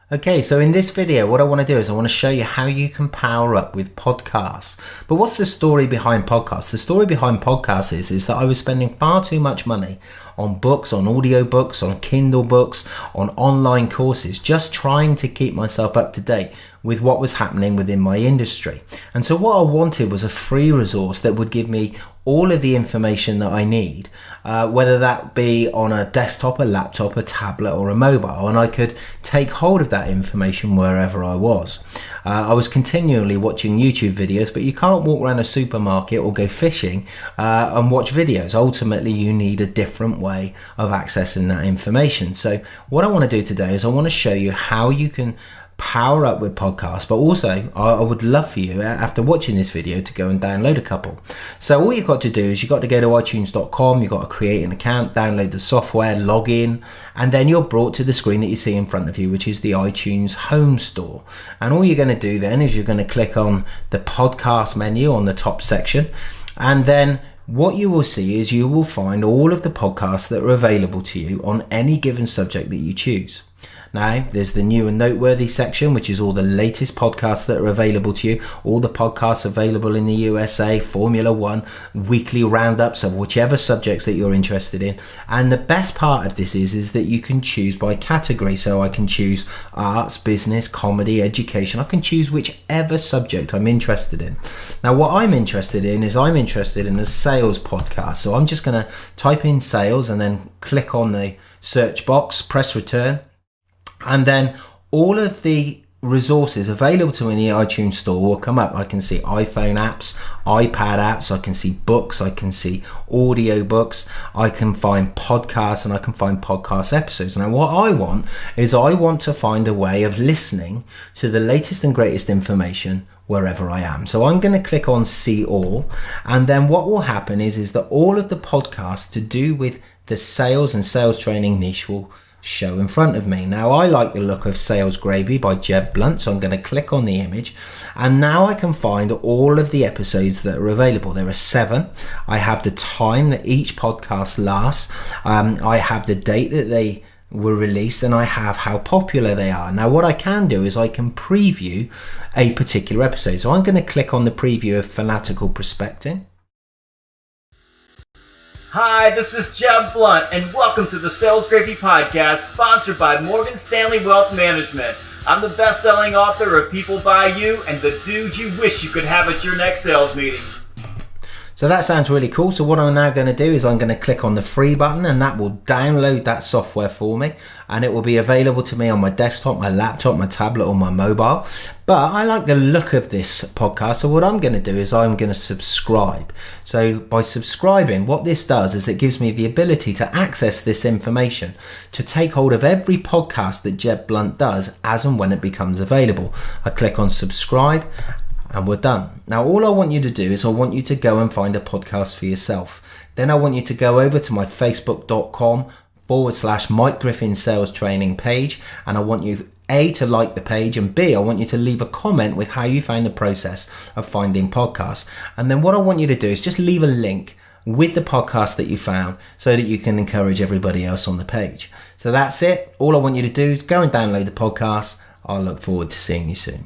Okay, so in this video, what I want to do is I want to show you how you can power up with podcasts. But what's the story behind podcasts? The story behind podcasts is that I was spending far too much money on books, on audiobooks, on Kindle books, on online courses, just trying to keep myself up to date with what was happening within my industry. And so what I wanted was a free resource that would give me all of the information that I need, whether that be on a desktop, a laptop, a tablet or a mobile, and I could take hold of that information wherever I was. I was continually watching YouTube videos, but you can't walk around a supermarket or go fishing and watch videos. Ultimately, you need a different way of accessing that information. So what I want to do today is I want to show you how you can power up with podcasts, but also I would love for you after watching this video to go and download a couple. So all you've got to do is you've got to go to itunes.com, you've got to create an account, download the software, log in, and then you're brought to the screen that you see in front of you, which is the iTunes home store. And all you're going to do then is you're going to click on the podcast menu on the top section, and then what you will see is you will find all of the podcasts that are available to you on any given subject that you choose. Now, there's the new and noteworthy section, which is all the latest podcasts that are available to you, all the podcasts available in the USA, Formula One, weekly roundups of whichever subjects that you're interested in. And the best part of this is that you can choose by category. So I can choose arts, business, comedy, education. I can choose whichever subject I'm interested in. Now, what I'm interested in is I'm interested in a sales podcast. So I'm just going to type in sales and then click on the search box, press return. And then all of the resources available to me in the iTunes store will come up. I can see iPhone apps, iPad apps, I can see books, I can see audio books, I can find podcasts, and I can find podcast episodes. Now what I want is I want to find a way of listening to the latest and greatest information wherever I am. So I'm going to click on see all, and then what will happen is that all of the podcasts to do with the sales and sales training niche will show in front of me. Now I like the look of Sales Gravy by Jeb Blunt, so I'm going to click on the image, and now I can find all of the episodes that are available. There are 7. I have the time that each podcast lasts, I have the date that they were released, and I have how popular they are. Now what I can do is I can preview a particular episode. So I'm going to click on the preview of Fanatical Prospecting. Hi, this is Jeb Blunt, and welcome to the Sales Gravy Podcast, sponsored by Morgan Stanley Wealth Management. I'm the best-selling author of People Buy You and the dude you wish you could have at your next sales meeting. So that sounds really cool. So what I'm now going to do is I'm going to click on the free button, and that will download that software for me, and it will be available to me on my desktop, my laptop, my tablet or my mobile. But I like the look of this podcast, so what I'm going to do is I'm going to subscribe. So by subscribing, what this does is it gives me the ability to access this information, to take hold of every podcast that Jeb Blunt does as and when it becomes available. I click on subscribe, and we're done. Now all I want you to do is I want you to go and find a podcast for yourself. Then I want you to go over to my facebook.com/Mike Griffin Sales Training page, and I want you A, to like the page, and B, I want you to leave a comment with how you found the process of finding podcasts. And then what I want you to do is just leave a link with the podcast that you found so that you can encourage everybody else on the page. So that's it. All I want you to do is go and download the podcast. I'll look forward to seeing you soon.